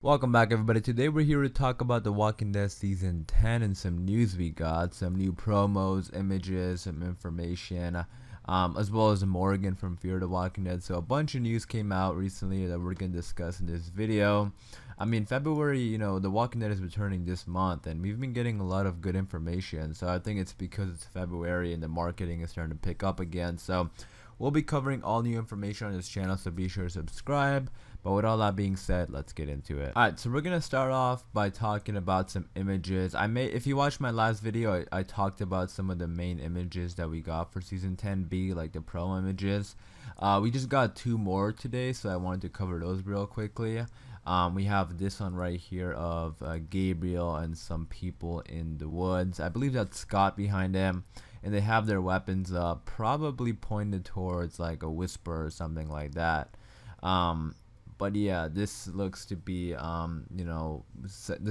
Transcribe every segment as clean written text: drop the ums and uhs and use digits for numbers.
Welcome back, everybody. Today we're here to talk about The Walking Dead Season 10 and some news we got, some new promos, images, some information, as well as Morgan from Fear the Walking Dead. So a bunch of news came out recently that we're going to discuss in this video. I mean, February, The Walking Dead is returning this month, and we've been getting a lot of good information. So I think it's because it's February and the marketing is starting to pick up again. So we'll be covering all new information on this channel, so be sure to subscribe. But with all that being said, let's get into it. Alright, so we're gonna start off by talking about some images. If you watched my last video, I talked about some of the main images that we got for Season 10B, like the promo images. We just got two more today, so I wanted to cover those real quickly. We have this one right here of Gabriel and some people in the woods. I believe that's Scott behind him, and they have their weapons up, probably pointed towards like a whisper or something like that. But yeah, this looks to be, the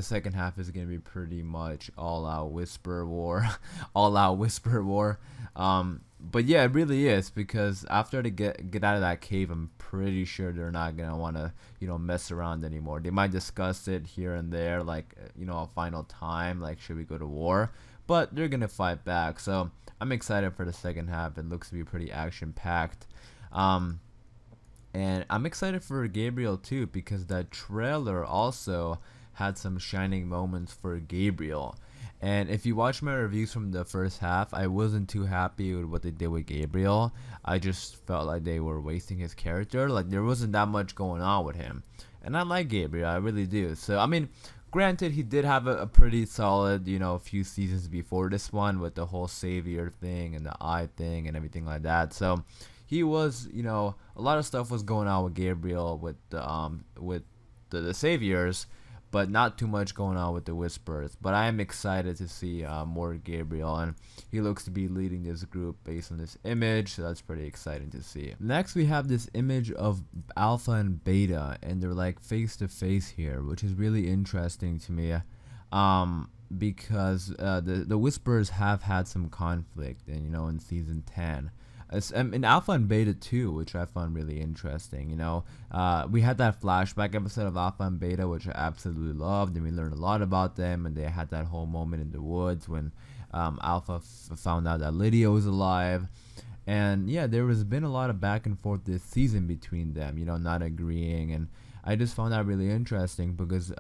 second half is going to be pretty much all out whisper war, all out whisper war. But yeah, it really is, because after they get out of that cave, I'm pretty sure they're not going to want to, mess around anymore. They might discuss it here and there, like, a final time, like, should we go to war? But they're going to fight back. So I'm excited for the second half. It looks to be pretty action packed. And I'm excited for Gabriel too, because that trailer also had some shining moments for Gabriel. And if you watch my reviews from the first half, I wasn't too happy with what they did with Gabriel. I just felt like they were wasting his character. Like, there wasn't that much going on with him. And I like Gabriel, I really do. So, I mean, granted, he did have a pretty solid, few seasons before this one with the whole savior thing and the eye thing and everything like that. So he was, a lot of stuff was going on with Gabriel with the saviors, but not too much going on with the whispers. But I am excited to see more Gabriel, and he looks to be leading this group based on this image, so that's pretty exciting to see. Next, we have this image of Alpha and Beta, and they're like face to face here, which is really interesting to me, because the whispers have had some conflict, and in season 10. In Alpha and Beta too, which I found really interesting. We had that flashback episode of Alpha and Beta, which I absolutely loved, and we learned a lot about them. And they had that whole moment in the woods when Alpha found out that Lydia was alive. And yeah, there has been a lot of back and forth this season between them, not agreeing. And I just found that really interesting, because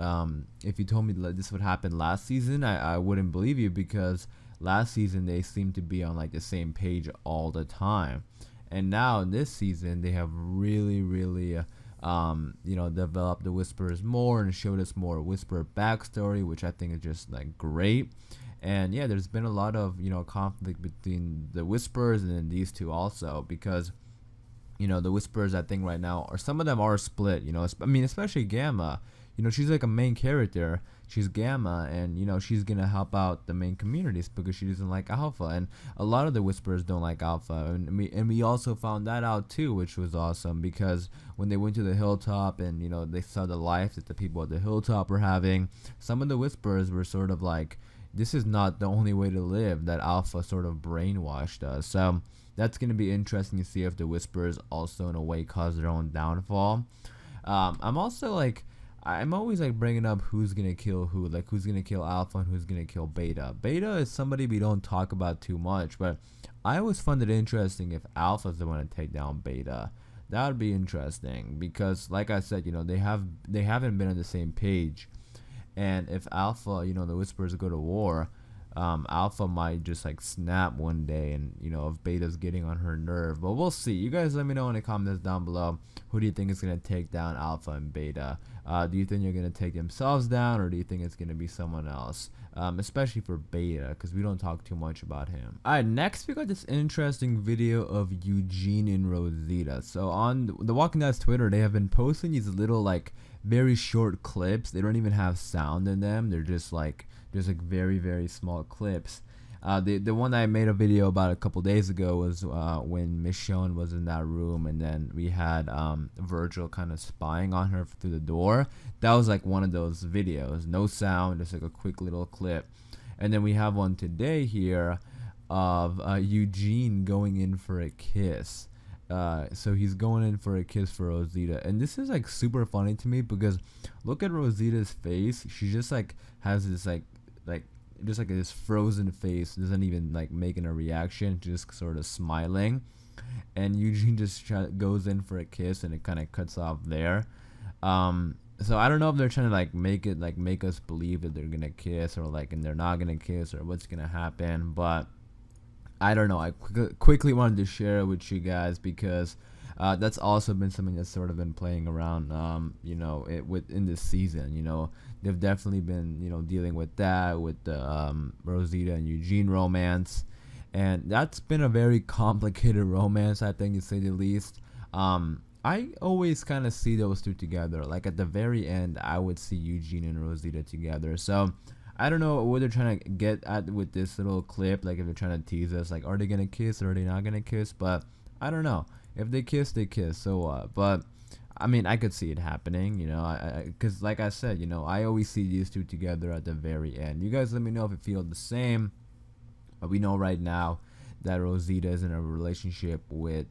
if you told me that this would happen last season, I wouldn't believe you, because last season they seemed to be on like the same page all the time, and now in this season they have really developed the whispers more and showed us more whisper backstory, which I think is just like great. And yeah, there's been a lot of conflict between the whispers and then these two also, because the whispers, I think right now, or some of them are split, I mean, especially Gamma. She's like a main character. She's Gamma, and she's gonna help out the main communities because she doesn't like Alpha, and a lot of the Whisperers don't like Alpha, and we also found that out too, which was awesome, because when they went to the hilltop and they saw the life that the people at the hilltop were having, some of the Whisperers were sort of like, this is not the only way to live, that Alpha sort of brainwashed us. So that's gonna be interesting to see if the Whisperers also in a way cause their own downfall. I'm always like bringing up who's gonna kill who, like who's gonna kill Alpha and who's gonna kill Beta. Beta is somebody we don't talk about too much, but I always find it interesting if Alpha's the one to take down Beta. That would be interesting, because like I said, they haven't been on the same page, and if Alpha, the Whisperers go to war, Alpha might just like snap one day, and if Beta's getting on her nerve. But we'll see. You guys let me know in the comments down below, who do you think is going to take down Alpha and Beta? Do you think they're going to take themselves down, or do you think it's going to be someone else? Especially for Beta, because we don't talk too much about him. Alright, next we got this interesting video of Eugene and Rosita. So on the Walking Dead's Twitter, they have been posting these little like very short clips. They don't even have sound in them. They're just like very small clips. The one I made a video about a couple days ago was when Michonne was in that room, and then we had Virgil kind of spying on her through the door. That was like one of those videos, no sound, just like a quick little clip. And then we have one today here of Eugene going in for a kiss, So he's going in for a kiss for Rosita, and this is like super funny to me because look at Rosita's face. She just like has this like just like this frozen face, doesn't even like making a reaction, just sort of smiling. And Eugene just goes in for a kiss, and it kind of cuts off there. So I don't know if they're trying to like make us believe that they're gonna kiss, or like and they're not gonna kiss, or what's gonna happen, but I don't know. I quickly wanted to share it with you guys because that's also been something that's sort of been playing around, within this season. They've definitely been, dealing with that, with the Rosita and Eugene romance. And that's been a very complicated romance, I think, to say the least. I always kind of see those two together. Like at the very end, I would see Eugene and Rosita together. So I don't know what they're trying to get at with this little clip. Like if they're trying to tease us, like are they gonna kiss or are they not gonna kiss? But I don't know. If they kiss, they kiss. So what? But I mean, I could see it happening. Because like I said, I always see these two together at the very end. You guys, let me know if you feel the same. But we know right now that Rosita is in a relationship with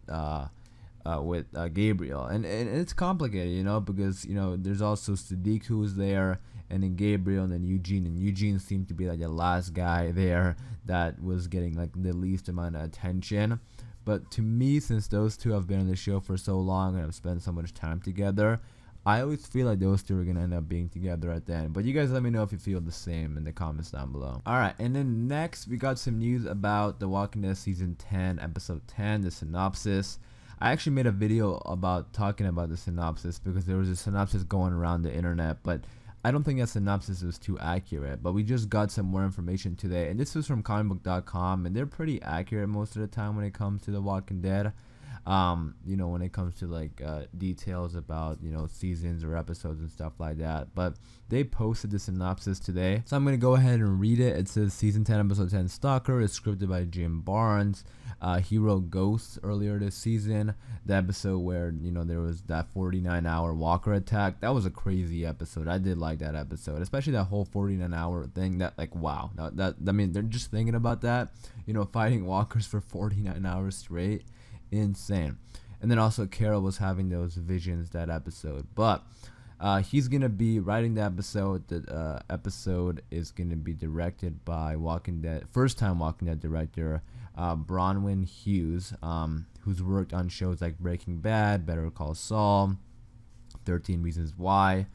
Gabriel, and it's complicated, because there's also Sadiq who's there, and then Gabriel, and then Eugene, and Eugene seemed to be like the last guy there that was getting like the least amount of attention. But to me, since those two have been on the show for so long and have spent so much time together, I always feel like those two are gonna end up being together at the end. But you guys let me know if you feel the same in the comments down below. Alright, and then next we got some news about The Walking Dead Season 10, Episode 10, the synopsis. I actually made a video about talking about the synopsis because there was a synopsis going around the internet, but I don't think that synopsis was too accurate. But we just got some more information today, and this was from comicbook.com, and they're pretty accurate most of the time when it comes to The Walking Dead. When it comes to like details about seasons or episodes and stuff like that. But they posted the synopsis today, so I'm gonna go ahead and read it. It says Season 10 Episode 10 Stalker is scripted by Jim Barnes. He wrote Ghosts earlier this season, the episode where there was that 49-hour walker attack. That was a crazy episode. I did like that episode, especially that whole 49-hour thing. That like wow, that I mean, they're just thinking about that, fighting walkers for 49 hours straight. Insane. And then also Carol was having those visions that episode, but he's gonna be writing the episode. The episode is gonna be directed by first time Walking Dead director Bronwyn Hughes, who's worked on shows like Breaking Bad, Better Call Saul, 13 Reasons Why.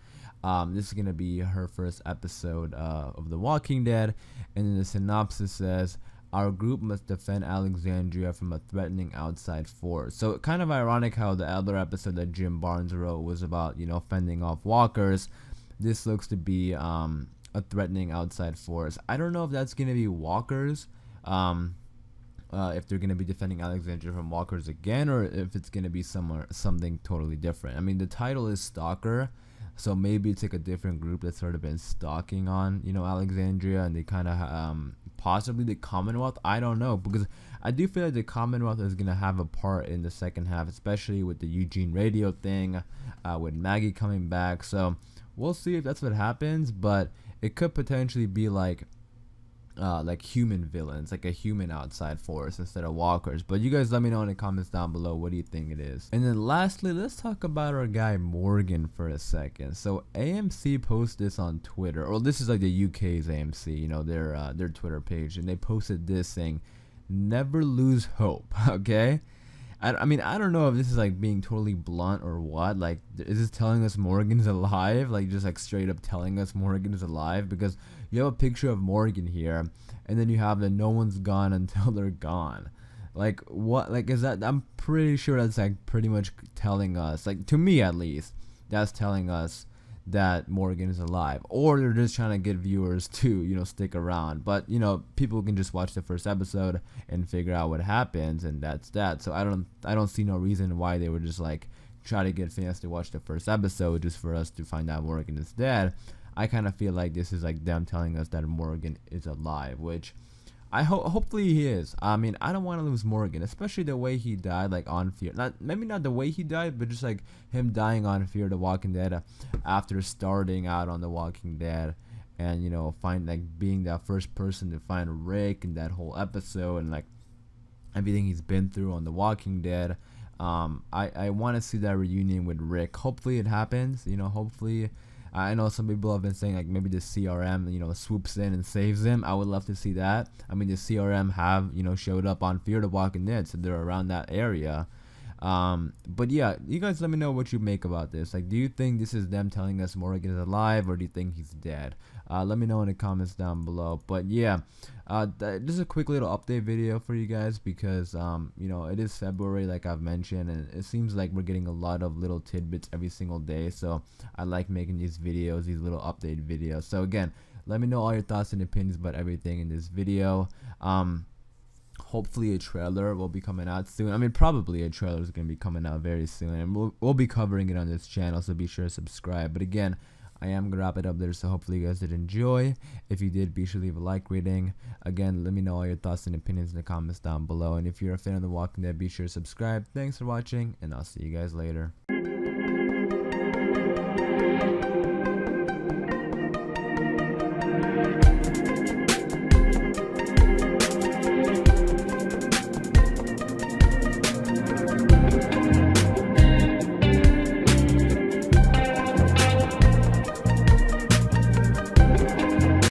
This is gonna be her first episode of The Walking Dead, and then the synopsis says, our group must defend Alexandria from a threatening outside force. So kind of ironic how the other episode that Jim Barnes wrote was about, fending off walkers. This looks to be a threatening outside force. I don't know if that's going to be walkers, if they're going to be defending Alexandria from walkers again, or if it's going to be something totally different. I mean, the title is Stalker, so maybe it's like a different group that's sort of been stalking on, Alexandria, and they kind of possibly the Commonwealth. I don't know, because I do feel like the Commonwealth is gonna have a part in the second half, especially with the Eugene radio thing, with Maggie coming back. So we'll see if that's what happens, but it could potentially be like human villains, like a human outside force instead of walkers. But you guys let me know in the comments down below, what do you think it is? And then lastly, let's talk about our guy Morgan for a second. So AMC posted this on Twitter, or this is like the UK's AMC, their Twitter page, and they posted this saying, never lose hope. Okay, I mean, I don't know if this is like being totally blunt or what. Like, is this telling us Morgan's alive? Like, just like straight up telling us Morgan is alive? Because you have a picture of Morgan here, and then you have that no one's gone until they're gone. Like, what? Like, is that? I'm pretty sure that's like pretty much telling us, like to me at least, that's telling us that Morgan is alive, or they're just trying to get viewers to stick around. But people can just watch the first episode and figure out what happens, and that's that. So I don't see no reason why they would just like try to get fans to watch the first episode just for us to find out Morgan is dead. I kind of feel like this is like them telling us that Morgan is alive, which hopefully he is. I mean, I don't want to lose Morgan, especially the way he died, like on Fear. Maybe not the way he died, but just like him dying on Fear the Walking Dead after starting out on The Walking Dead, and being that first person to find Rick in that whole episode, and like everything he's been through on The Walking Dead. I want to see that reunion with Rick. Hopefully it happens. Hopefully. I know some people have been saying like maybe the CRM, swoops in and saves him. I would love to see that. I mean, the CRM have, showed up on Fear the Walking Dead, so they're around that area. But yeah, you guys let me know what you make about this. Like, do you think this is them telling us Morgan is alive, or do you think he's dead? Let me know in the comments down below. But yeah, just a quick little update video for you guys, because it is February, like I've mentioned, and it seems like we're getting a lot of little tidbits every single day. So I like making these videos, these little update videos. So again, let me know all your thoughts and opinions about everything in this video. Hopefully a trailer will be coming out soon. I mean, probably a trailer is going to be coming out very soon, and we'll be covering it on this channel, so be sure to subscribe. But again, I am going to wrap it up there, so hopefully you guys did enjoy. If you did, be sure to leave a like rating. Again, let me know all your thoughts and opinions in the comments down below, and if you're a fan of The Walking Dead, be sure to subscribe. Thanks for watching, and I'll see you guys later.